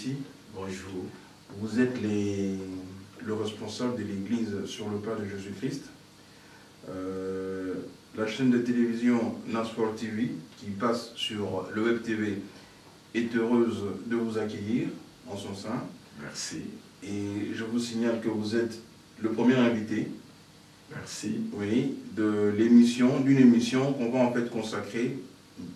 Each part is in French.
ici. Bonjour. Vous êtes le responsable de l'Église sur le pas de Jésus-Christ. La chaîne de télévision Nasport TV, qui passe sur le Web TV, est heureuse de vous accueillir en son sein. Merci. Et je vous signale que vous êtes le premier invité. Merci. Oui, d'une émission qu'on va en fait consacrer,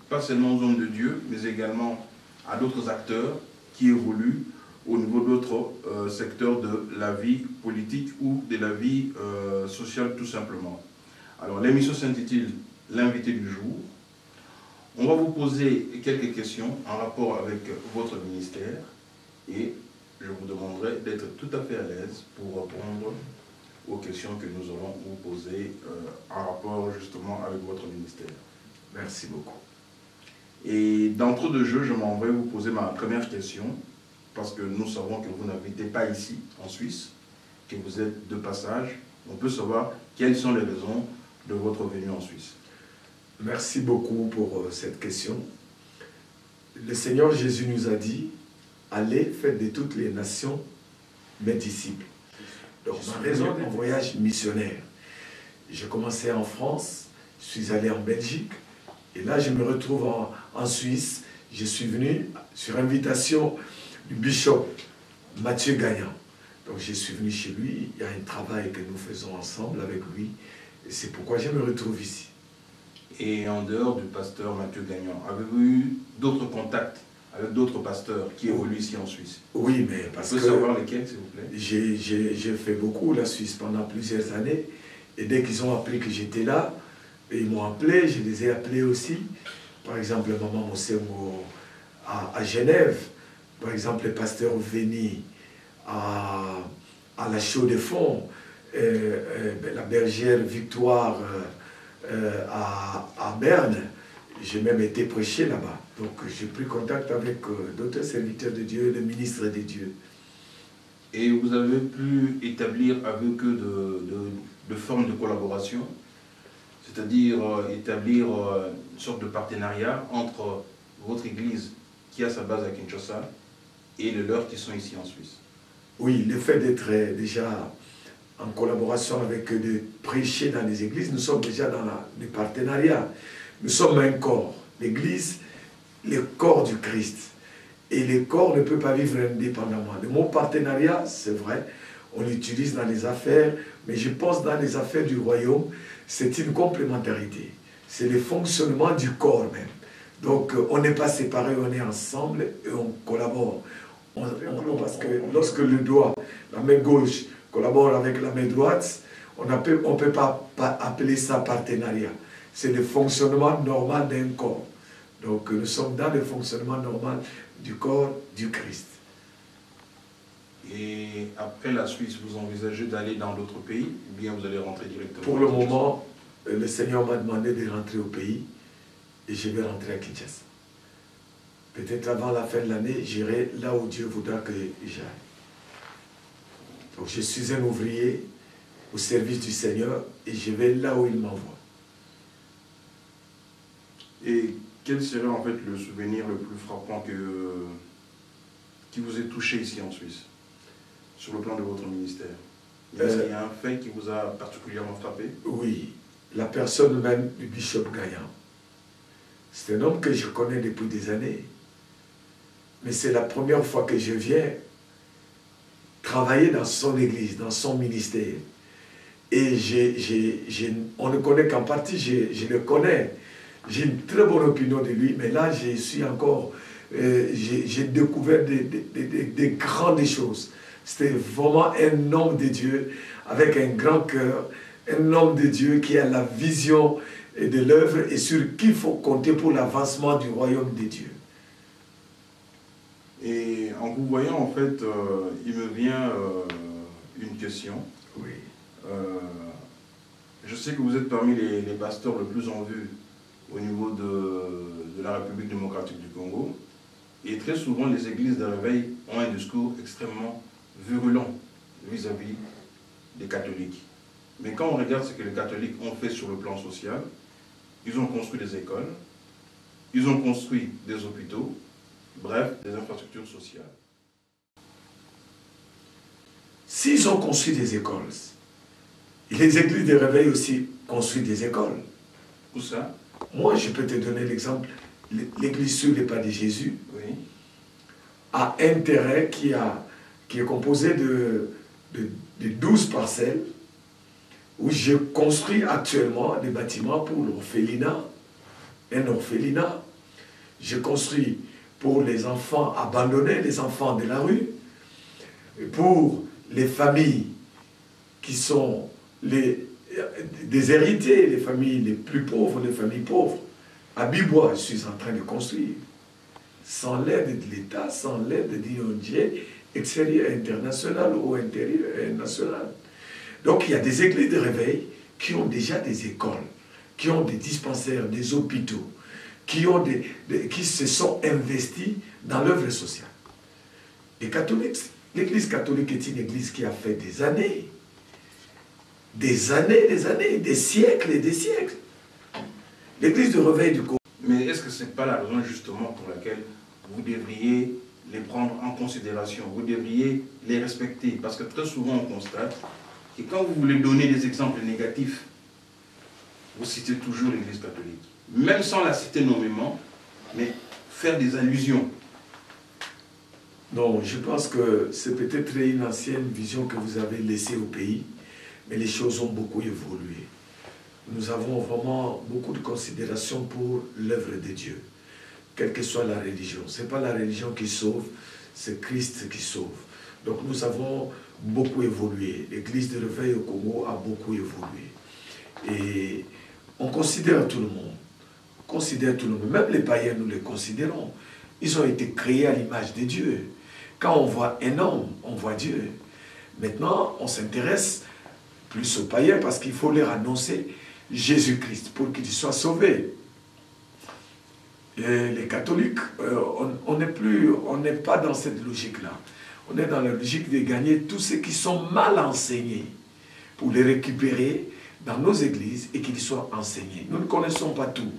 pas seulement aux hommes de Dieu, mais également à d'autres acteurs qui évoluent au niveau d'autres secteurs de la vie politique ou de la vie sociale tout simplement. Alors l'émission s'intitule L'invité du jour. On va vous poser quelques questions en rapport avec votre ministère et je vous demanderai d'être tout à fait à l'aise pour répondre aux questions que nous allons vous poser en rapport justement avec votre ministère. Merci beaucoup. Et d'entre deux jeux, je m'en vais vous poser ma première question, parce que nous savons que vous n'habitez pas ici, en Suisse, que vous êtes de passage. On peut savoir quelles sont les raisons de votre venue en Suisse. Merci beaucoup pour cette question. Le Seigneur Jésus nous a dit, allez, faites de toutes les nations mes disciples. Donc, ma raison de mon voyage missionnaire, j'ai commencé en France, je suis allé en Belgique, et là je me retrouve en Suisse. Je suis venu sur invitation du bishop Mathieu Gagnon. Donc je suis venu chez lui, il y a un travail que nous faisons ensemble avec lui, et c'est pourquoi je me retrouve ici. Et en dehors du pasteur Mathieu Gagnon, avez-vous eu d'autres contacts avec d'autres pasteurs qui évoluent ici en Suisse? Oui, mais parce que... Vous pouvez savoir lesquels, s'il vous plaît? J'ai fait beaucoup la Suisse pendant plusieurs années. Et dès qu'ils ont appris que j'étais là, ils m'ont appelé, je les ai appelés aussi. Par exemple, Maman Moussembo à Genève. Par exemple, le pasteur Véni à la Chaux-de-Fonds. La bergère Victoire à Berne. J'ai même été prêché là-bas. Donc j'ai pris contact avec d'autres serviteurs de Dieu, le ministre de Dieu. Et vous avez pu établir avec eux de formes de collaboration, c'est-à-dire établir une sorte de partenariat entre votre église qui a sa base à Kinshasa et les leurs qui sont ici en Suisse. Oui, le fait d'être déjà en collaboration avec eux, de prêcher dans les églises, nous sommes déjà dans le partenariat. Nous sommes un corps. L'église, le corps du Christ. Et le corps ne peut pas vivre indépendamment. Le mot partenariat, c'est vrai, on l'utilise dans les affaires, mais je pense dans les affaires du royaume, c'est une complémentarité. C'est le fonctionnement du corps même. Donc on n'est pas séparés, on est ensemble et on collabore. Parce que lorsque le doigt, la main gauche, collabore avec la main droite, on ne peut pas appeler ça partenariat. C'est le fonctionnement normal d'un corps. Donc nous sommes dans le fonctionnement normal du corps du Christ. Et après la Suisse, vous envisagez d'aller dans d'autres pays ou bien vous allez rentrer directement? Pour le moment, le Seigneur m'a demandé de rentrer au pays et je vais rentrer à Kinshasa. Peut-être avant la fin de l'année, j'irai là où Dieu voudra que j'aille. Donc je suis un ouvrier au service du Seigneur et je vais là où il m'envoie. Et quel serait en fait le souvenir le plus frappant qui vous est touché ici en Suisse, sur le plan de votre ministère? Est-ce qu'il y a un fait qui vous a particulièrement frappé? Oui, la personne même du bishop Gagnon. C'est un homme que je connais depuis des années. Mais c'est la première fois que je viens travailler dans son église, dans son ministère. Et on ne connaît qu'en partie, je le connais. J'ai une très bonne opinion de lui, mais là, je suis encore... j'ai découvert des grandes choses. C'était vraiment un homme de Dieu, avec un grand cœur, un homme de Dieu qui a la vision de l'œuvre et sur qui il faut compter pour l'avancement du royaume de Dieu. Et en vous voyant, en fait, il me vient une question. Oui. Je sais que vous êtes parmi les pasteurs le plus en vue au niveau de la République démocratique du Congo. Et très souvent, les églises de réveil ont un discours extrêmement virulent vis-à-vis des catholiques. Mais quand on regarde ce que les catholiques ont fait sur le plan social, ils ont construit des écoles, ils ont construit des hôpitaux, bref, des infrastructures sociales. s'ils ont construit des écoles, les églises de réveil aussi construisent des écoles. Où ça? Moi, je peux te donner l'exemple. L'église sur les pas de Jésus a un terrain qui est composé de 12 parcelles où je construis actuellement des bâtiments pour l'orphelinat, un orphelinat. Je construis pour les enfants abandonnés, les enfants de la rue, pour les familles qui sont des héritiers, les familles les plus pauvres, les familles pauvres. À Bibois, je suis en train de construire. Sans l'aide de l'État, sans l'aide d'IONG, extérieur, international ou intérieur et national. Donc il y a des églises de réveil qui ont déjà des écoles, qui ont des dispensaires, des hôpitaux, qui se sont investis dans l'œuvre sociale. Les catholiques, l'église catholique est une église qui a fait des années, des siècles et des siècles. L'église de réveil du Congo. Mais est-ce que ce n'est pas la raison justement pour laquelle vous devriez les prendre en considération, vous devriez les respecter? Parce que très souvent on constate que quand vous voulez donner des exemples négatifs, vous citez toujours l'église catholique. Même sans la citer nommément, mais faire des allusions. Non, je pense que c'est peut-être une ancienne vision que vous avez laissée au pays, mais les choses ont beaucoup évolué. Nous avons vraiment beaucoup de considération pour l'œuvre de Dieu, quelle que soit la religion. Ce n'est pas la religion qui sauve, c'est Christ qui sauve. Donc nous avons beaucoup évolué. L'église de réveil au Congo a beaucoup évolué. Et on considère tout le monde. On considère tout le monde. Même les païens, nous les considérons. Ils ont été créés à l'image de Dieu. Quand on voit un homme, on voit Dieu. Maintenant, on s'intéresse plus aux païens parce qu'il faut leur annoncer Jésus-Christ pour qu'ils soient sauvés. Et les catholiques, on n'est pas dans cette logique-là. On est dans la logique de gagner tous ceux qui sont mal enseignés pour les récupérer dans nos églises et qu'ils soient enseignés. Nous ne connaissons pas tout,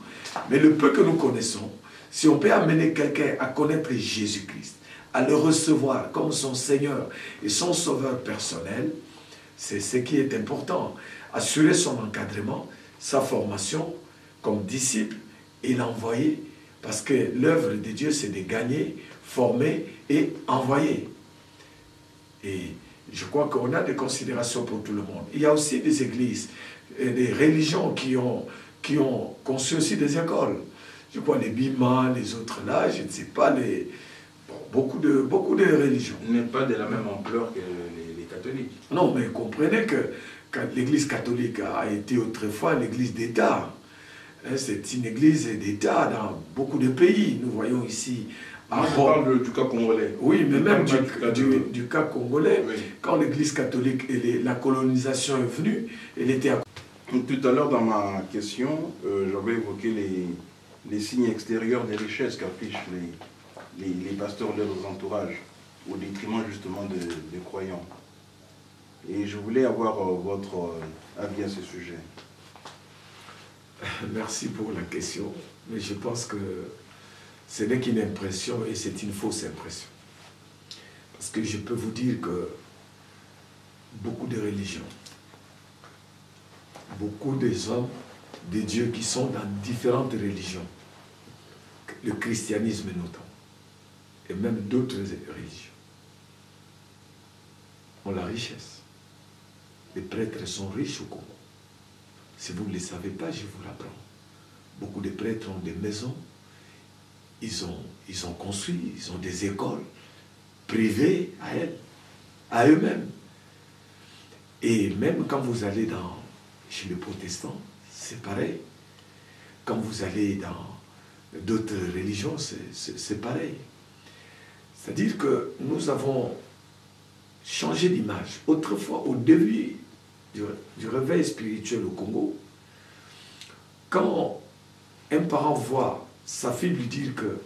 mais le peu que nous connaissons, si on peut amener quelqu'un à connaître Jésus-Christ, à le recevoir comme son Seigneur et son Sauveur personnel, c'est ce qui est important. Assurer son encadrement, sa formation comme disciple et l'envoyer, parce que l'œuvre de Dieu, c'est de gagner, former et envoyer. Et je crois qu'on a des considérations pour tout le monde. Il y a aussi des églises, des religions qui ont conçu aussi des écoles. Je crois les Bima, les autres là, je ne sais pas, beaucoup de religions. N'est pas de la même ampleur que les catholiques. Non, mais comprenez que l'église catholique a été autrefois l'église d'État. C'est une église d'État dans beaucoup de pays. Nous voyons ici... Moi, je parle du cas congolais. Oui, mais même du cas congolais. Oui. Quand l'église catholique et la colonisation est venue, elle était à... Tout à l'heure, dans ma question, j'avais évoqué les signes extérieurs des richesses qu'affichent les pasteurs de leurs entourages, au détriment justement des croyants. Et je voulais avoir votre avis à ce sujet. Merci pour la question, mais je pense que ce n'est qu'une impression et c'est une fausse impression. Parce que je peux vous dire que beaucoup de religions, beaucoup des hommes, des dieux qui sont dans différentes religions, le christianisme notamment, et même d'autres religions, ont la richesse. Les prêtres sont riches au Congo. Si vous ne le savez pas, je vous l'apprends. Beaucoup de prêtres ont des maisons, ils ont construit, ils ont des écoles privées à eux-mêmes. Et même quand vous allez chez les protestants, c'est pareil. Quand vous allez dans d'autres religions, c'est pareil. C'est-à-dire que nous avons changé d'image. Autrefois, au début du réveil spirituel au Congo, quand un parent voit sa fille lui dire que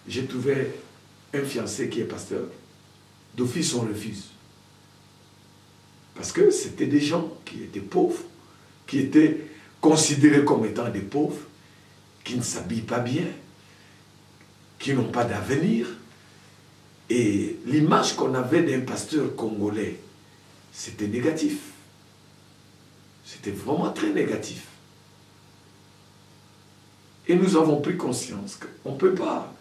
j'ai trouvé un fiancé qui est pasteur, d'office on refuse. Parce que c'était des gens qui étaient pauvres, qui étaient considérés comme étant des pauvres, qui ne s'habillent pas bien, qui n'ont pas d'avenir. Et l'image qu'on avait d'un pasteur congolais c'était négatif. C'était vraiment très négatif. Et nous avons pris conscience qu'on ne peut pas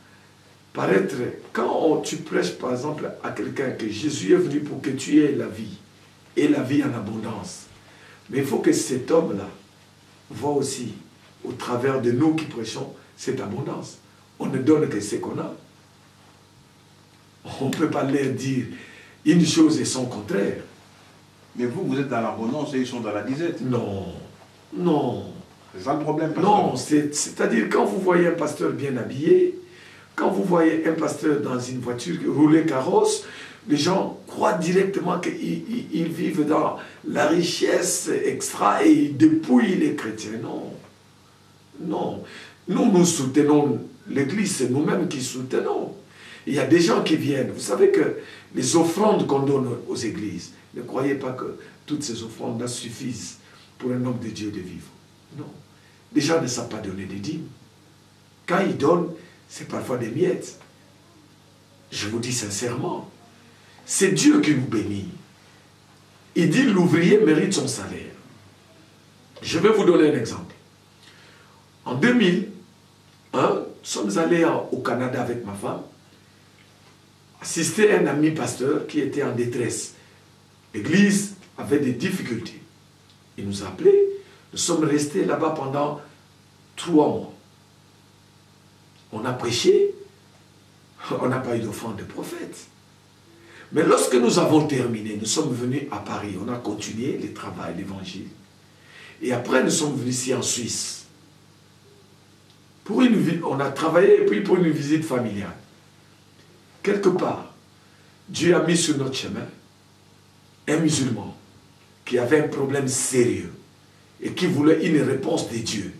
paraître... Quand tu prêches par exemple à quelqu'un que Jésus est venu pour que tu aies la vie, et la vie en abondance, mais il faut que cet homme-là voit aussi, au travers de nous qui prêchons, cette abondance. On ne donne que ce qu'on a. On ne peut pas leur dire une chose et son contraire. Mais vous, vous êtes dans l'abondance et ils sont dans la disette. Non, non. C'est ça le problème, pasteur. Non, c'est-à-dire quand vous voyez un pasteur bien habillé, quand vous voyez un pasteur dans une voiture roulée carrosse, les gens croient directement qu'ils vivent dans la richesse extra et ils dépouillent les chrétiens. Non, non. Nous soutenons l'Église, c'est nous-mêmes qui soutenons. Il y a des gens qui viennent. Vous savez que les offrandes qu'on donne aux églises, ne croyez pas que toutes ces offrandes-là suffisent pour un homme de Dieu de vivre. Non. Les gens ne savent pas donner des dîmes. Quand ils donnent, c'est parfois des miettes. Je vous dis sincèrement, c'est Dieu qui nous bénit. Il dit l'ouvrier mérite son salaire. Je vais vous donner un exemple. En 2001, nous sommes allés au Canada avec ma femme, assister un ami pasteur qui était en détresse. L'église avait des difficultés. Il nous a appelés. Nous sommes restés là-bas pendant 3 mois. On a prêché. On n'a pas eu d'offrande de prophète. Mais lorsque nous avons terminé, nous sommes venus à Paris. On a continué le travail, l'évangile. Et après, nous sommes venus ici en Suisse. On a travaillé et puis pour une visite familiale. Quelque part, Dieu a mis sur notre chemin un musulman qui avait un problème sérieux et qui voulait une réponse de Dieu.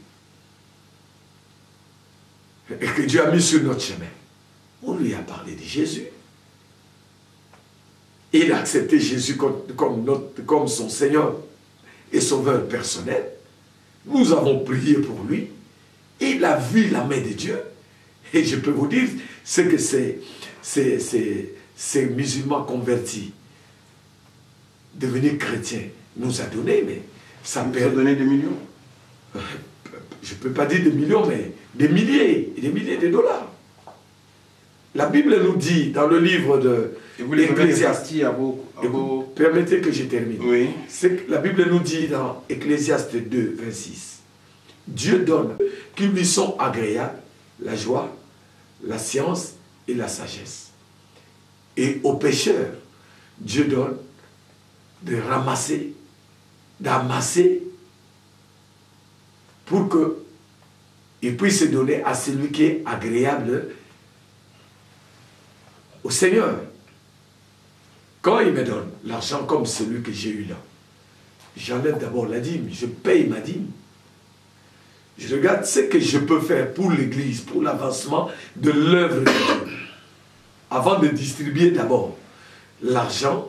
Et que Dieu a mis sur notre chemin. On lui a parlé de Jésus. Il a accepté Jésus comme son Seigneur et Sauveur personnel. Nous avons prié pour lui. Il a vu la main de Dieu. Et je peux vous dire, c'est que ces musulmans convertis, devenus chrétiens, nous a donné, mais ça nous a donné des millions. Je ne peux pas dire des millions, mais des milliers et des milliers de dollars. La Bible nous dit dans le livre de Ecclésiaste, permettez que je termine. Oui. La Bible nous dit dans Ecclésiaste 2, 26, Dieu donne qui lui sont agréables la joie, la science et la sagesse. Et aux pécheurs, Dieu donne de ramasser, d'amasser pour qu'il puisse se donner à celui qui est agréable au Seigneur. Quand il me donne l'argent comme celui que j'ai eu là, j'enlève d'abord la dîme, je paye ma dîme. Je regarde ce que je peux faire pour l'Église, pour l'avancement de l'œuvre de Dieu. Avant de distribuer d'abord l'argent,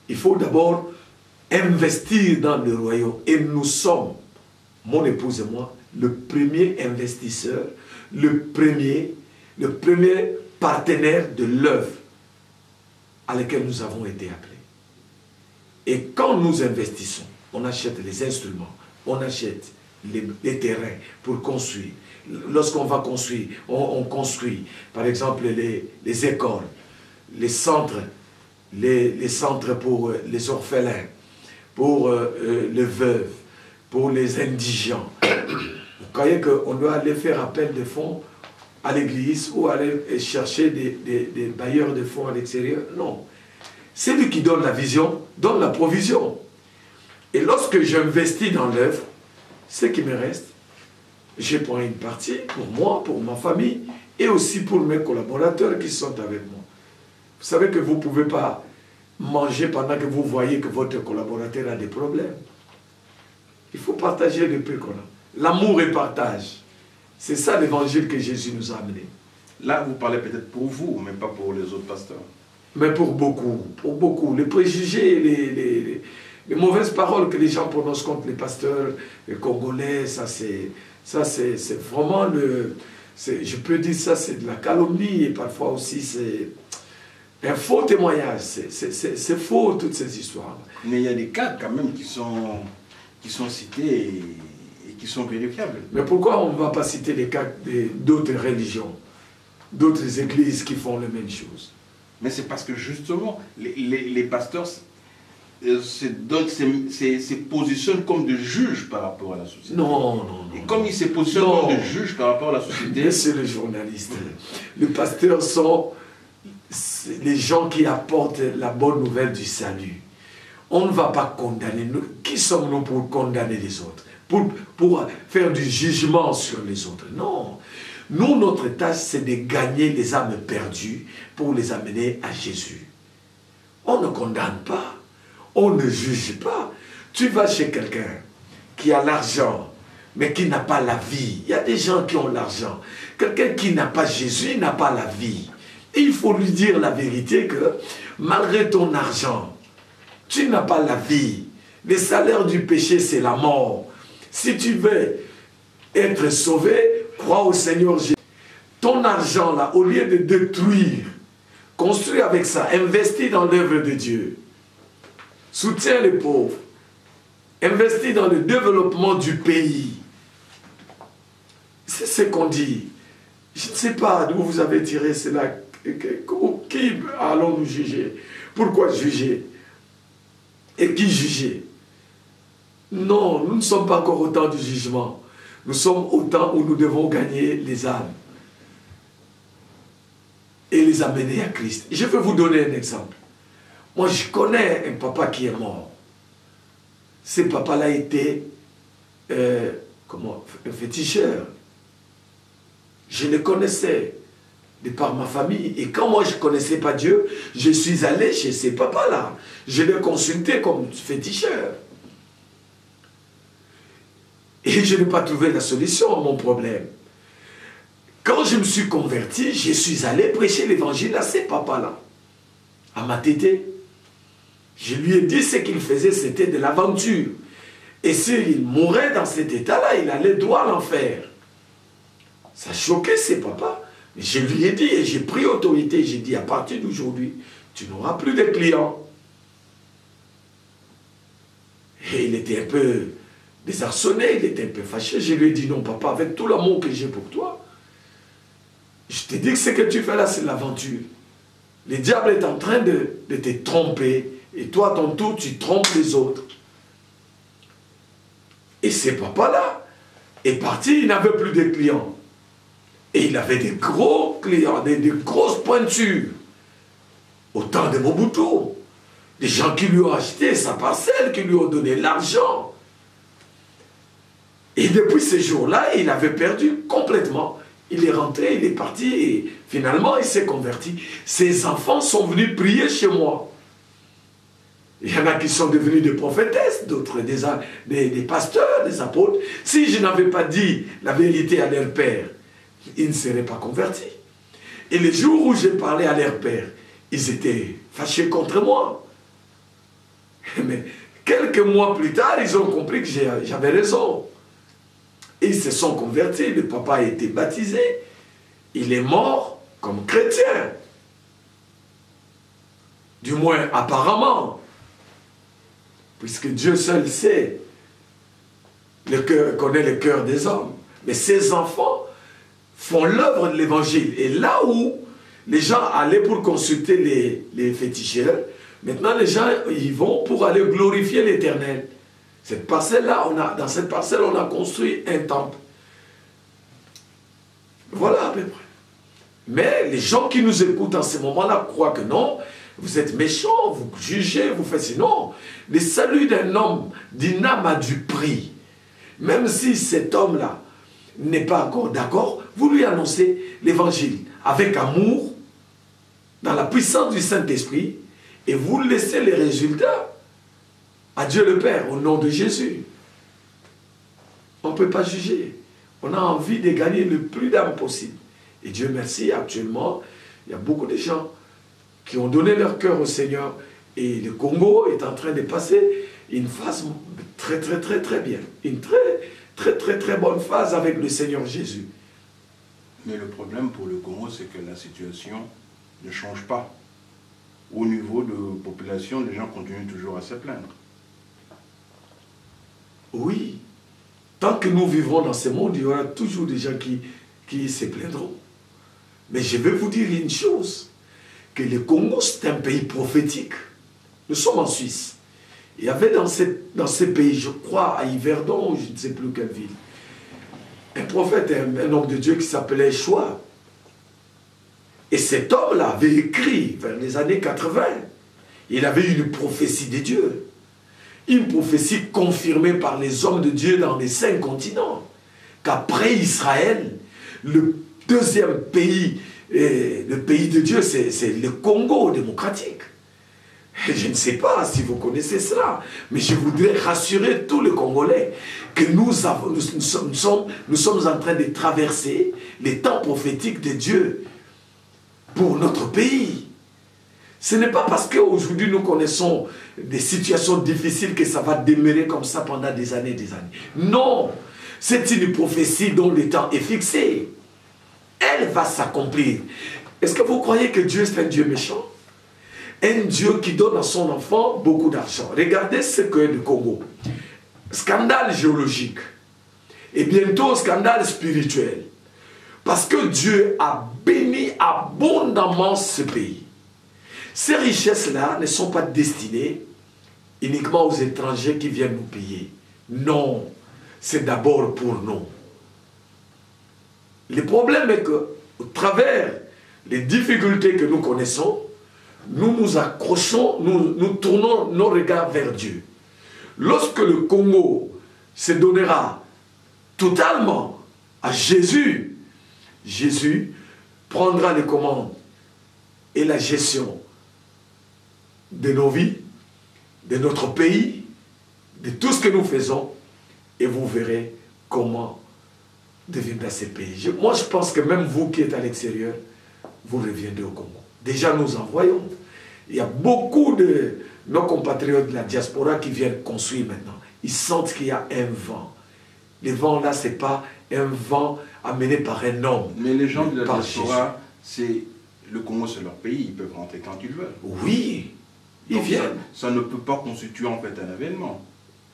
il faut d'abord investir dans le royaume. Et nous sommes, mon épouse et moi, le premier investisseur, le premier partenaire de l'œuvre à laquelle nous avons été appelés. Et quand nous investissons, on achète les instruments, on achète les terrains pour construire. Lorsqu'on va construire, on construit, par exemple, les écoles, les centres pour les orphelins, pour les veuves, pour les indigents. Vous croyez qu'on doit aller faire appel de fonds à l'église ou aller chercher des bailleurs de fonds à l'extérieur? Non. C'est lui qui donne la vision, donne la provision. Et lorsque j'investis dans l'œuvre, ce qui me reste, je prends une partie pour moi, pour ma famille, et aussi pour mes collaborateurs qui sont avec moi. Vous savez que vous ne pouvez pas manger pendant que vous voyez que votre collaborateur a des problèmes. Il faut partager le peu qu'on a. L'amour et partage. C'est ça l'évangile que Jésus nous a amené. Là, vous parlez peut-être pour vous, mais pas pour les autres pasteurs. Mais pour beaucoup. Les préjugés, les mauvaises paroles que les gens prononcent contre les pasteurs les congolais, ça c'est vraiment je peux dire ça, c'est de la calomnie et parfois aussi Un faux témoignage, c'est faux toutes ces histoires. Mais il y a des cas quand même qui sont cités et qui sont vérifiables. Mais pourquoi on ne va pas citer les cas d'autres religions, d'autres églises qui font les mêmes choses? Mais c'est parce que justement, les pasteurs se positionnent comme des juges par rapport à la société. Non. Et comme ils se positionnent comme des juges par rapport à la société... Monsieur le journaliste, les pasteurs sont les gens qui apportent la bonne nouvelle du salut. On ne va pas condamner. Qui sommes-nous pour condamner les autres? Pour faire du jugement sur les autres? Non. Nous, notre tâche, c'est de gagner les âmes perdues pour les amener à Jésus. On ne condamne pas. On ne juge pas. Tu vas chez quelqu'un qui a l'argent, mais qui n'a pas la vie. Il y a des gens qui ont l'argent. Quelqu'un qui n'a pas Jésus n'a pas la vie. Et il faut lui dire la vérité que malgré ton argent, tu n'as pas la vie. Le salaire du péché, c'est la mort. Si tu veux être sauvé, crois au Seigneur Jésus. Ton argent, là, au lieu de détruire, construis avec ça, investis dans l'œuvre de Dieu. Soutiens les pauvres. Investis dans le développement du pays. C'est ce qu'on dit. Je ne sais pas d'où vous avez tiré cela. Qui allons-nous juger? Pourquoi juger? Et qui juger? Non, nous ne sommes pas encore au temps du jugement. Nous sommes au temps où nous devons gagner les âmes et les amener à Christ. Je vais vous donner un exemple. Moi, je connais un papa qui est mort. Ce papa-là était un féticheur. Je le connaissais de par ma famille. Et quand moi, je ne connaissais pas Dieu, je suis allé chez ces papas-là. Je l'ai consulté comme féticheur. Et je n'ai pas trouvé la solution à mon problème. Quand je me suis converti, je suis allé prêcher l'évangile à ces papas-là, à ma tété. Je lui ai dit ce qu'il faisait, c'était de l'aventure. Et s'il mourait dans cet état-là, il allait droit à l'enfer. Ça choquait ses papas. Mais je lui ai dit, et j'ai pris autorité, j'ai dit, à partir d'aujourd'hui, tu n'auras plus de clients. Et il était un peu désarçonné, il était un peu fâché. Je lui ai dit, non papa, avec tout l'amour que j'ai pour toi, je te dis que ce que tu fais là, c'est l'aventure. Le diable est en train de te tromper, et toi, à ton tour, tu trompes les autres. Et ce papa-là est parti, il n'avait plus de clients. Et il avait des gros clients, des grosses pointures. Au temps de Mobutu. Des gens qui lui ont acheté sa parcelle, qui lui ont donné l'argent. Et depuis ce jour-là, il avait perdu complètement. Il est rentré, il est parti et finalement il s'est converti. Ses enfants sont venus prier chez moi. Il y en a qui sont devenus des prophétesses, d'autres des pasteurs, des apôtres. Si je n'avais pas dit la vérité à leur père, ils ne seraient pas convertis. Et les jours où j'ai parlé à leur père, ils étaient fâchés contre moi. Mais quelques mois plus tard, ils ont compris que j'avais raison. Et ils se sont convertis. Le papa a été baptisé. Il est mort comme chrétien. Du moins, apparemment. Puisque Dieu seul sait, connaît le cœur des hommes. Mais ces enfants font l'œuvre de l'évangile. Et là où les gens allaient pour consulter les féticheurs, maintenant les gens y vont pour aller glorifier l'Éternel. Cette parcelle-là, dans cette parcelle, on a construit un temple. Voilà à peu près. Mais les gens qui nous écoutent en ce moment-là croient que non, vous êtes méchants, vous jugez, vous faites sinon. Le salut d'un homme, d'une âme a du prix. Même si cet homme-là n'est pas encore d'accord, vous lui annoncez l'évangile avec amour, dans la puissance du Saint-Esprit, et vous laissez les résultats à Dieu le Père, au nom de Jésus. On ne peut pas juger. On a envie de gagner le plus d'âmes possible. Et Dieu merci, actuellement, il y a beaucoup de gens qui ont donné leur cœur au Seigneur. Et le Congo est en train de passer une phase très, très, très, très bien. Une très, très, très, très bonne phase avec le Seigneur Jésus. Mais le problème pour le Congo, c'est que la situation ne change pas. au niveau de population, les gens continuent toujours à se plaindre. Oui. Tant que nous vivrons dans ce monde, il y aura toujours des gens qui se plaindront. Mais je vais vous dire une chose, que le Congo, c'est un pays prophétique. Nous sommes en Suisse. Il y avait dans ce pays, je crois, à Yverdon, ou je ne sais plus quelle ville, un prophète, un homme de Dieu qui s'appelait Choua. Et cet homme-là avait écrit vers les années 80. Il avait une prophétie de Dieu. Une prophétie confirmée par les hommes de Dieu dans les 5 continents. Qu'après Israël, le deuxième pays, le pays de Dieu, c'est le Congo démocratique. Je ne sais pas si vous connaissez cela, mais je voudrais rassurer tous les Congolais que nous sommes en train de traverser les temps prophétiques de Dieu pour notre pays. Ce n'est pas parce qu'aujourd'hui nous connaissons des situations difficiles que ça va demeurer comme ça pendant des années et des années. Non, c'est une prophétie dont le temps est fixé. Elle va s'accomplir. Est-ce que vous croyez que Dieu est un Dieu méchant? Un Dieu qui donne à son enfant beaucoup d'argent. Regardez ce qu'est le Congo. Scandale géologique. Et bientôt scandale spirituel. Parce que Dieu a béni abondamment ce pays. Ces richesses-là ne sont pas destinées uniquement aux étrangers qui viennent nous payer. Non, c'est d'abord pour nous. Le problème est que, au travers des difficultés que nous connaissons, nous nous accrochons, nous tournons nos regards vers Dieu. Lorsque le Congo se donnera totalement à Jésus, Jésus prendra les commandes et la gestion de nos vies, de notre pays, de tout ce que nous faisons, et vous verrez comment deviendra ce pays. Moi, je pense que même vous qui êtes à l'extérieur, vous reviendrez au Congo. Déjà, nous envoyons. Il y a beaucoup de nos compatriotes de la diaspora qui viennent construire maintenant. Ils sentent qu'il y a un vent. Le vent là, ce n'est pas un vent amené par un homme. Mais les gens de la diaspora, le Congo, c'est leur pays. Ils peuvent rentrer quand ils veulent. Oui, ils viennent. Ça ne peut pas constituer en fait un événement.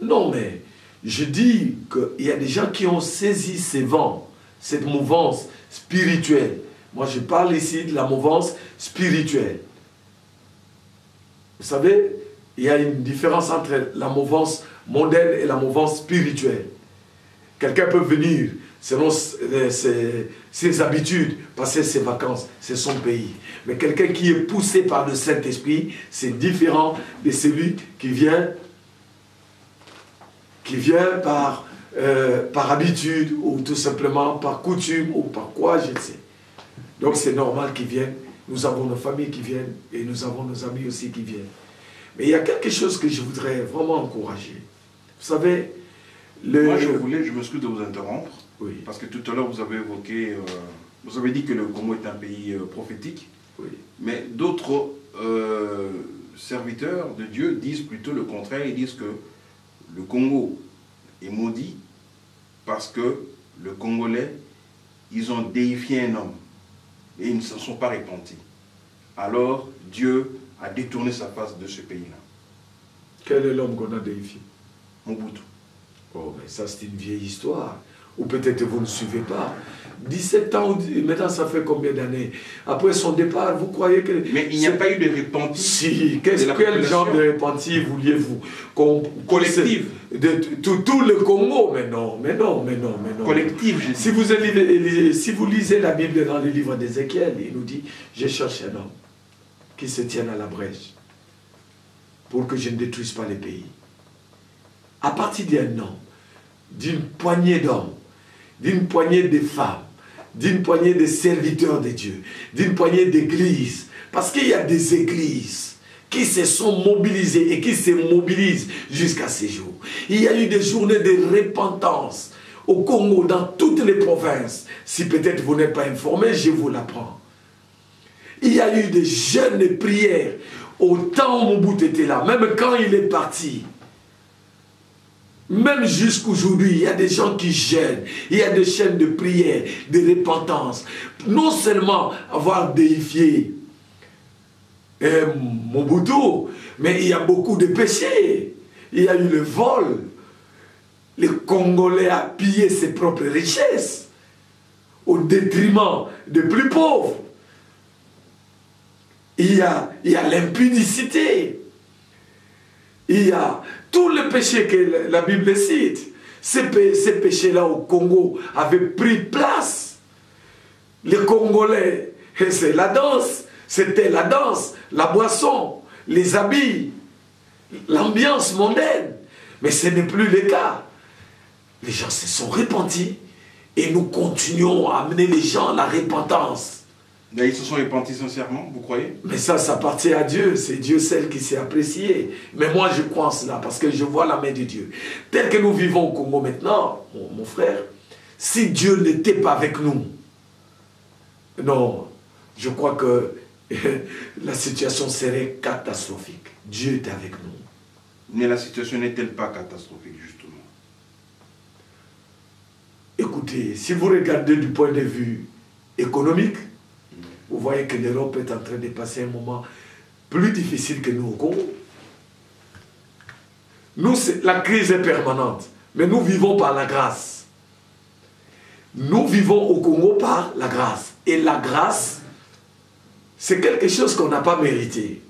Non, mais je dis qu'il y a des gens qui ont saisi ces vents, cette mouvance spirituelle. Moi, je parle ici de la mouvance spirituelle. Vous savez, il y a une différence entre la mouvance mondaine et la mouvance spirituelle. Quelqu'un peut venir selon ses habitudes, passer ses vacances, c'est son pays. Mais quelqu'un qui est poussé par le Saint-Esprit, c'est différent de celui qui vient par habitude ou tout simplement par coutume ou par quoi, je ne sais. Donc c'est normal qu'ils viennent. Nous avons nos familles qui viennent et nous avons nos amis aussi qui viennent. Mais il y a quelque chose que je voudrais vraiment encourager. Vous savez, moi je m'excuse de vous interrompre, oui. Parce que tout à l'heure vous avez évoqué, vous avez dit que le Congo est un pays prophétique, oui. Mais d'autres serviteurs de Dieu disent plutôt le contraire. Ils disent que le Congo est maudit parce que le Congolais, ils ont déifié un homme et ils ne se sont pas repentis. Alors Dieu a détourné sa face de ce pays-là. Quel est l'homme qu'on a déifié? Mobutu. Oh, mais ça c'est une vieille histoire. Ou peut-être vous ne suivez pas. 17 ans, maintenant ça fait combien d'années? Après son départ, vous croyez que... Mais il n'y a pas eu de repenti. Si, quel genre de repenti vouliez-vous? Collectif. De tout le Congo, mais non. Collectif, je dis. Si vous lisez la Bible dans le livre d'Ézéchiel, il nous dit, je cherche un homme qui se tienne à la brèche pour que je ne détruise pas les pays. À partir d'un homme, d'une poignée d'hommes, d'une poignée de femmes, d'une poignée de serviteurs de Dieu, d'une poignée d'églises, parce qu'il y a des églises qui se sont mobilisées et qui se mobilisent jusqu'à ces jours. Il y a eu des journées de repentance au Congo, dans toutes les provinces. Si peut-être vous n'êtes pas informé, je vous l'apprends. Il y a eu des jeûnes de prières au temps où Mobutu était là, même quand il est parti. Même jusqu'aujourd'hui, il y a des gens qui jeûnent, il y a des chaînes de prière, de repentance. Non seulement avoir déifié Mobutu, mais il y a beaucoup de péchés. Il y a eu le vol. Le Congolais a pillé ses propres richesses au détriment des plus pauvres. Il y a l'impudicité. Il y a tous les péchés que la Bible cite. Ces péchés-là au Congo avaient pris place. Les Congolais, c'est la danse. C'était la danse, la boisson, les habits, l'ambiance mondaine. Mais ce n'est plus le cas. Les gens se sont repentis et nous continuons à amener les gens à la repentance. Mais ils se sont repentis sincèrement, vous croyez? Mais ça appartient à Dieu. C'est Dieu seul qui s'est apprécié. Mais moi, je crois en cela parce que je vois la main de Dieu. Tel que nous vivons au Congo maintenant, mon frère, si Dieu n'était pas avec nous, non, je crois que la situation serait catastrophique. Dieu est avec nous. Mais la situation n'est-elle pas catastrophique, justement? Écoutez, si vous regardez du point de vue économique, vous voyez que l'Europe est en train de passer un moment plus difficile que nous au Congo. Nous, la crise est permanente, mais nous vivons par la grâce. Nous vivons au Congo par la grâce. Et la grâce, c'est quelque chose qu'on n'a pas mérité.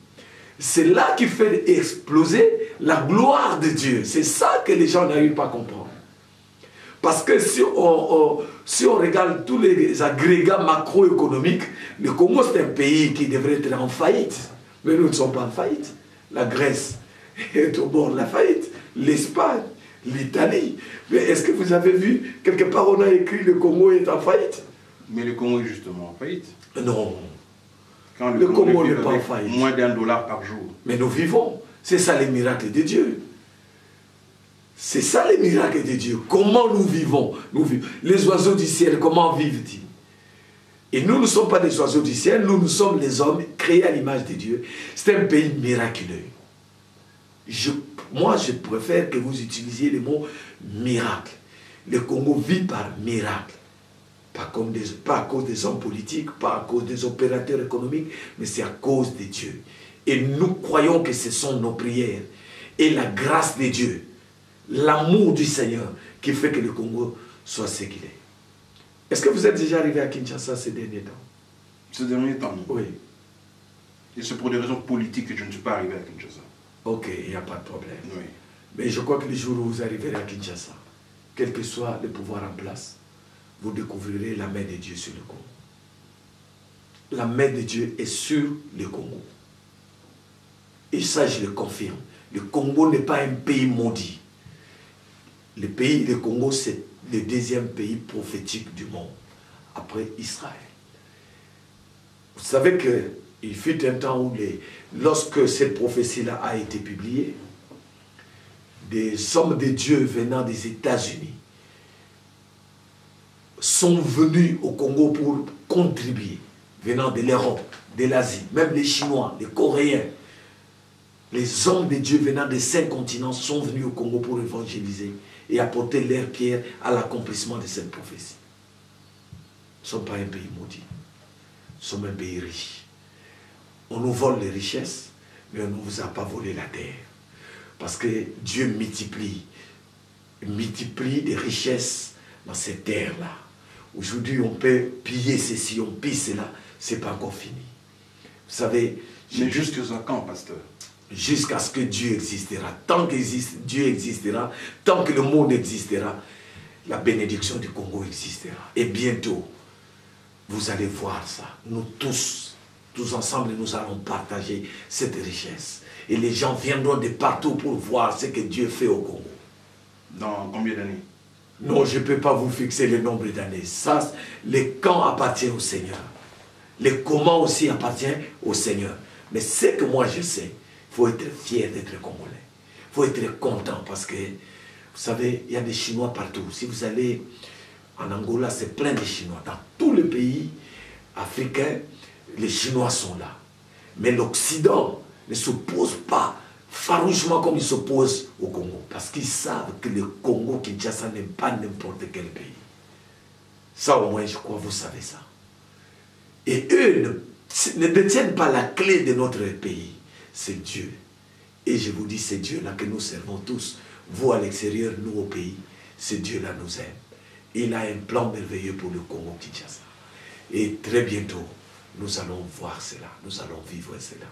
C'est là qui fait exploser la gloire de Dieu. C'est ça que les gens n'arrivent pas à comprendre. Parce que si on regarde tous les agrégats macroéconomiques, le Congo c'est un pays qui devrait être en faillite. Mais nous ne sommes pas en faillite. La Grèce est au bord de la faillite. L'Espagne, l'Italie. Mais est-ce que vous avez vu, quelque part on a écrit le Congo est en faillite? Mais le Congo est justement en faillite. Non. Quand le Congo n'est pas en faillite. Moins d'$1 par jour. Mais nous vivons. C'est ça les miracles de Dieu. C'est ça les miracles de Dieu. Comment nous vivons? Les oiseaux du ciel, comment vivent-ils? Et nous ne sommes pas des oiseaux du ciel, nous sommes les hommes créés à l'image de Dieu. C'est un pays miraculeux. Moi, je préfère que vous utilisiez le mot miracle. Le Congo vit par miracle. Pas à cause des hommes politiques, pas à cause des opérateurs économiques, mais c'est à cause de Dieu. Et nous croyons que ce sont nos prières et la grâce de Dieu, l'amour du Seigneur qui fait que le Congo soit ce qu'il est. Est-ce que vous êtes déjà arrivé à Kinshasa ces derniers temps? Ces derniers temps, oui. Et c'est pour des raisons politiques que je ne suis pas arrivé à Kinshasa. Ok, il n'y a pas de problème. Oui. Mais je crois que les jours où vous arriverez à Kinshasa, quel que soit le pouvoir en place, vous découvrirez la main de Dieu sur le Congo. La main de Dieu est sur le Congo. Et ça, je le confirme. Le Congo n'est pas un pays maudit. Le Congo, c'est le deuxième pays prophétique du monde, après Israël. Vous savez qu'il fut un temps où, lorsque cette prophétie-là a été publiée, des hommes de Dieu venant des États-Unis sont venus au Congo pour contribuer, venant de l'Europe, de l'Asie, même les Chinois, les Coréens. Les hommes de Dieu venant des 5 continents sont venus au Congo pour évangéliser et apporter leur pierre à l'accomplissement de cette prophétie. Nous ne sommes pas un pays maudit. Nous sommes un pays riche. On nous vole les richesses, mais on ne vous a pas volé la terre. Parce que Dieu multiplie des richesses dans cette terre-là. Aujourd'hui, on peut piller ceci, on pille cela. Ce n'est pas encore fini. Vous savez... Mais jusqu'à quand, pasteur? Jusqu'à ce que Dieu existera. Tant que Dieu existera, tant que le monde existera, la bénédiction du Congo existera. Et bientôt, vous allez voir ça. Nous tous ensemble, nous allons partager cette richesse. Et les gens viendront de partout pour voir ce que Dieu fait au Congo. Dans combien d'années? Non, je ne peux pas vous fixer le nombre d'années. Ça, le quand appartient au Seigneur. Le comment aussi appartient au Seigneur. Mais ce que moi je sais, il faut être fier d'être Congolais. Il faut être content parce que, vous savez, il y a des Chinois partout. Si vous allez en Angola, c'est plein de Chinois. Dans tous les pays africains, les Chinois sont là. Mais l'Occident ne s'oppose pas farouchement comme il s'oppose au Congo. Parce qu'ils savent que le Congo, Kinshasa, n'est pas n'importe quel pays. Ça au moins, je crois, vous savez ça. Et eux ne ne détiennent pas la clé de notre pays. C'est Dieu. Et je vous dis, c'est Dieu-là que nous servons tous. Vous à l'extérieur, nous au pays. C'est Dieu-là nous aime. Il a un plan merveilleux pour le Congo-Kinshasa. Et très bientôt, nous allons voir cela. Nous allons vivre cela.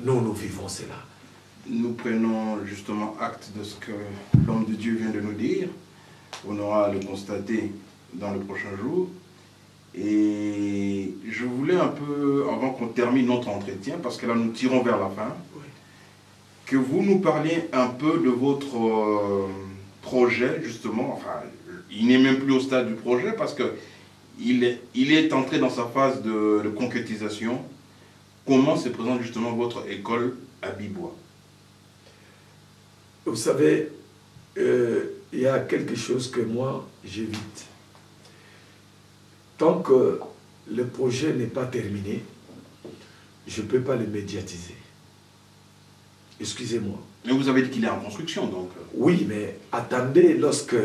Nous vivons cela. Nous prenons justement acte de ce que l'homme de Dieu vient de nous dire. On aura à le constater dans le prochain jour. Et je voulais un peu, avant qu'on termine notre entretien, parce que là nous tirons vers la fin, oui, que vous nous parliez un peu de votre projet, justement. Enfin, il n'est même plus au stade du projet parce qu'il est entré dans sa phase de concrétisation. Comment se présente justement votre école à Bibois? Vous savez, il y a quelque chose que moi, j'évite. Tant que le projet n'est pas terminé, je ne peux pas le médiatiser. Excusez-moi. Mais vous avez dit qu'il est en construction, donc. Oui, mais attendez lorsque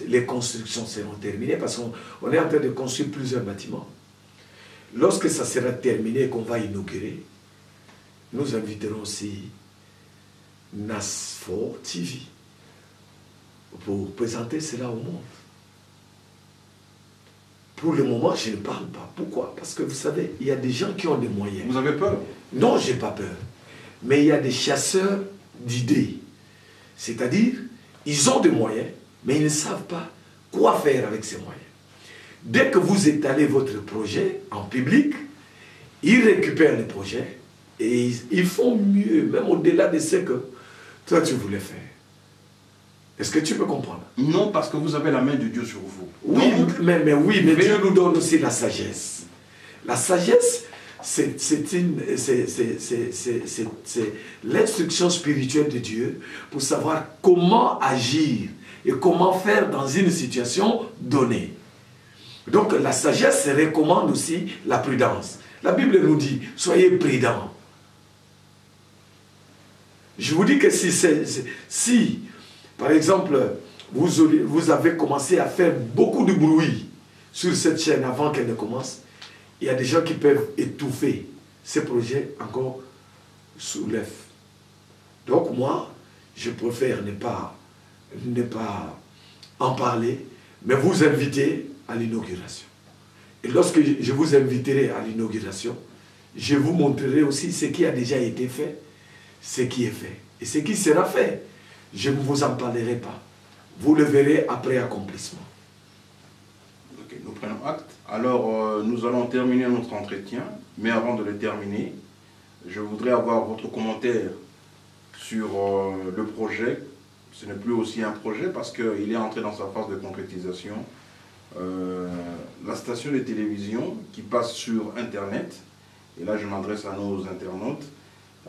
les constructions seront terminées, parce qu'on est en train de construire plusieurs bâtiments. Lorsque ça sera terminé et qu'on va inaugurer, nous inviterons aussi NAS4 TV pour présenter cela au monde. Pour le moment, je ne parle pas. Pourquoi? Parce que vous savez, il y a des gens qui ont des moyens. Vous avez peur? Non, je n'ai pas peur. Mais il y a des chasseurs d'idées. C'est-à-dire, ils ont des moyens, mais ils ne savent pas quoi faire avec ces moyens. Dès que vous étalez votre projet en public, ils récupèrent le projet et ils font mieux, même au-delà de ce que toi tu voulais faire. Est-ce que tu peux comprendre? Non, parce que vous avez la main de Dieu sur vous. Oui, mais Dieu nous donne aussi la sagesse. La sagesse, c'est l'instruction spirituelle de Dieu pour savoir comment agir et comment faire dans une situation donnée. Donc la sagesse recommande aussi la prudence. La Bible nous dit, soyez prudents. Je vous dis que si par exemple, vous avez commencé à faire beaucoup de bruit sur cette chaîne avant qu'elle ne commence, il y a des gens qui peuvent étouffer ces projets encore sous l'œuf. Donc moi, je préfère ne pas en parler, mais vous inviter à l'inauguration. Et lorsque je vous inviterai à l'inauguration, je vous montrerai aussi ce qui a déjà été fait, ce qui est fait et ce qui sera fait. Je ne vous en parlerai pas. Vous le verrez après accomplissement. Ok, nous prenons acte. Alors, nous allons terminer notre entretien, mais avant de le terminer, je voudrais avoir votre commentaire sur le projet. Ce n'est plus aussi un projet parce qu'il est entré dans sa phase de concrétisation. La station de télévision qui passe sur Internet, et là je m'adresse à nos internautes,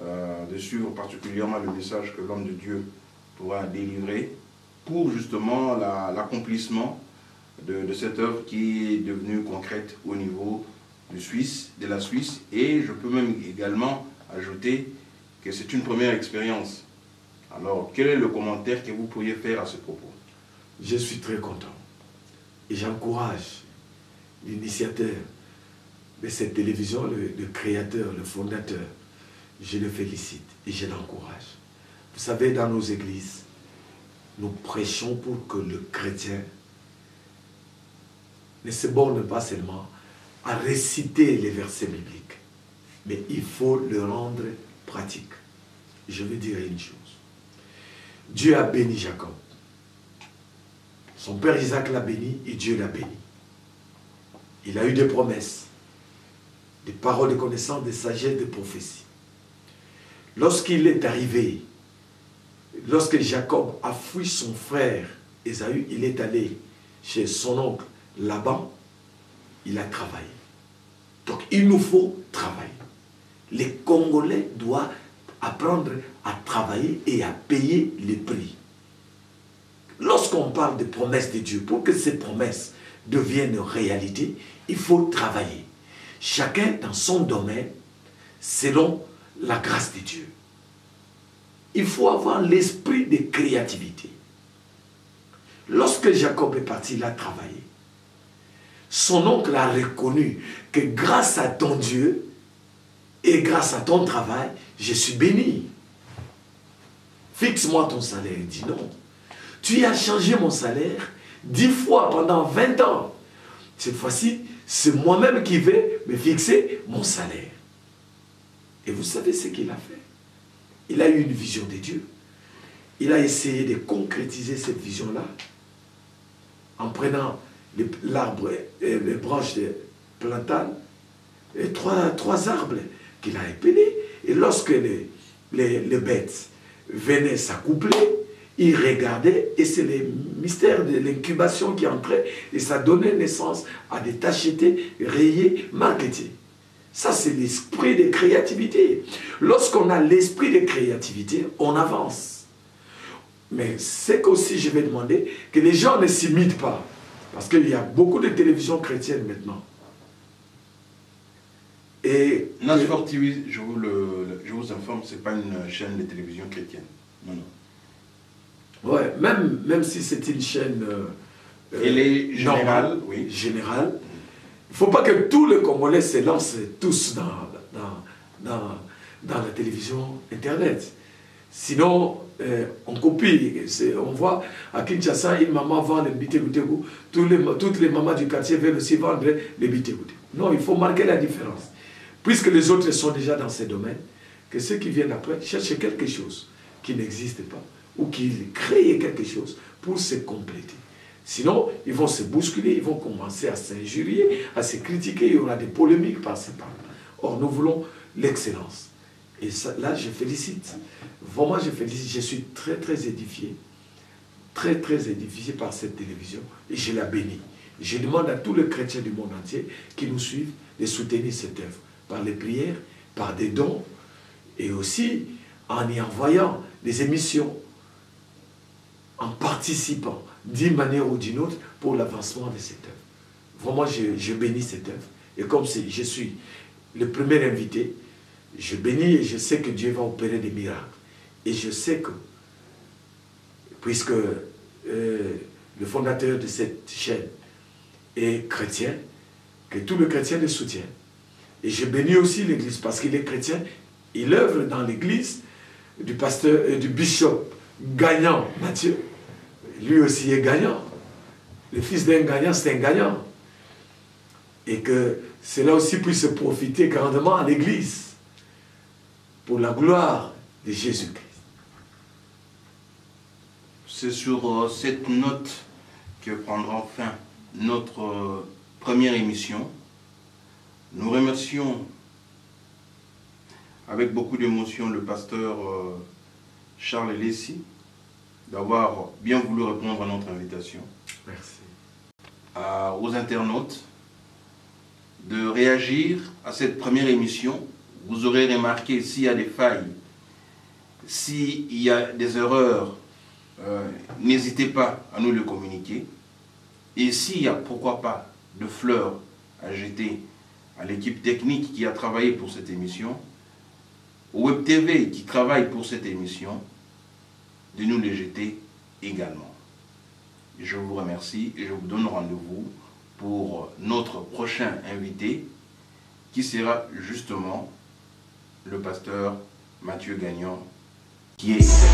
de suivre particulièrement le message que l'homme de Dieu pourra délivrer pour justement l'accomplissement de cette œuvre qui est devenue concrète au niveau de la Suisse. Et je peux même également ajouter que c'est une première expérience. Alors, quel est le commentaire que vous pourriez faire à ce propos? Je suis très content. Et j'encourage l'initiateur de cette télévision, le créateur, le fondateur. Je le félicite et je l'encourage. Vous savez, dans nos églises, nous prêchons pour que le chrétien ne se borne pas seulement à réciter les versets bibliques, mais il faut le rendre pratique. Je veux dire une chose. Dieu a béni Jacob. Son père Isaac l'a béni et Dieu l'a béni. Il a eu des promesses, des paroles de connaissance, de sagesse, de prophétie. Lorsqu'il est arrivé, lorsque Jacob a fui son frère Ésaü, il est allé chez son oncle Laban, il a travaillé. Donc il nous faut travailler. Les Congolais doivent apprendre à travailler et à payer les prix. Lorsqu'on parle des promesses de Dieu, pour que ces promesses deviennent réalité, il faut travailler. Chacun dans son domaine, selon la grâce de Dieu. Il faut avoir l'esprit de créativité. Lorsque Jacob est parti, il a travaillé. son oncle a reconnu que grâce à ton Dieu et grâce à ton travail, je suis béni. Fixe-moi ton salaire. Il dit non. Tu as changé mon salaire 10 fois pendant 20 ans. Cette fois-ci, c'est moi-même qui vais me fixer mon salaire. Et vous savez ce qu'il a fait? Il a eu une vision de Dieu. Il a essayé de concrétiser cette vision-là en prenant l'arbre et les branches de platane et trois arbres qu'il a épelés. Et lorsque les bêtes venaient s'accoupler, il regardait et c'est le mystère de l'incubation qui entrait et ça donnait naissance à des tachetés, rayés, marquetés. Ça, c'est l'esprit de créativité. Lorsqu'on a l'esprit de créativité, on avance. Mais c'est qu'aussi, je vais demander que les gens ne s'imitent pas. Parce qu'il y a beaucoup de télévisions chrétiennes maintenant. Et Nasport TV, je vous informe, ce n'est pas une chaîne de télévision chrétienne. Non, non. Ouais, même si c'est une chaîne elle est générale, normale, oui. Générale, il ne faut pas que tous les Congolais se lancent tous dans la télévision Internet. Sinon, on copie. On voit à Kinshasa, une maman vend les bitégoutégou. Toutes les mamans du quartier veulent aussi vendre les bitégoutégou. Non, il faut marquer la différence. Puisque les autres sont déjà dans ces domaines, que ceux qui viennent après cherchent quelque chose qui n'existe pas ou qui créent quelque chose pour se compléter. Sinon, ils vont se bousculer, ils vont commencer à s'injurier, à se critiquer, il y aura des polémiques par-ci par-là. Or, nous voulons l'excellence. Et ça, là, je félicite. Vraiment, je félicite. Je suis très, très édifié. Très, très édifié par cette télévision. Et je la bénis. Je demande à tous les chrétiens du monde entier qui nous suivent de soutenir cette œuvre. Par les prières, par des dons, et aussi en y envoyant des émissions, en participant d'une manière ou d'une autre pour l'avancement de cette œuvre. Vraiment, je bénis cette œuvre. Et comme je suis le premier invité, je bénis et je sais que Dieu va opérer des miracles. Et je sais que, puisque le fondateur de cette chaîne est chrétien, que tous les chrétiens le soutiennent. Et je bénis aussi l'Église parce qu'il est chrétien. Il œuvre dans l'Église du pasteur, du bishop gagnant, Mathieu. Lui aussi est gagnant. Le fils d'un gagnant, c'est un gagnant. Et que cela aussi puisse profiter grandement à l'Église pour la gloire de Jésus-Christ. C'est sur cette note que prendra fin notre première émission. Nous remercions avec beaucoup d'émotion le pasteur Charles Lessi d'avoir bien voulu répondre à notre invitation. Merci. Aux internautes de réagir à cette première émission. Vous aurez remarqué s'il y a des failles, s'il y a des erreurs, n'hésitez pas à nous le communiquer. Et s'il y a, pourquoi pas, de fleurs à jeter à l'équipe technique qui a travaillé pour cette émission, au Web TV qui travaille pour cette émission, de nous les jeter également. Je vous remercie et je vous donne rendez-vous pour notre prochain invité qui sera justement le pasteur Mathieu Gagnon qui est ici.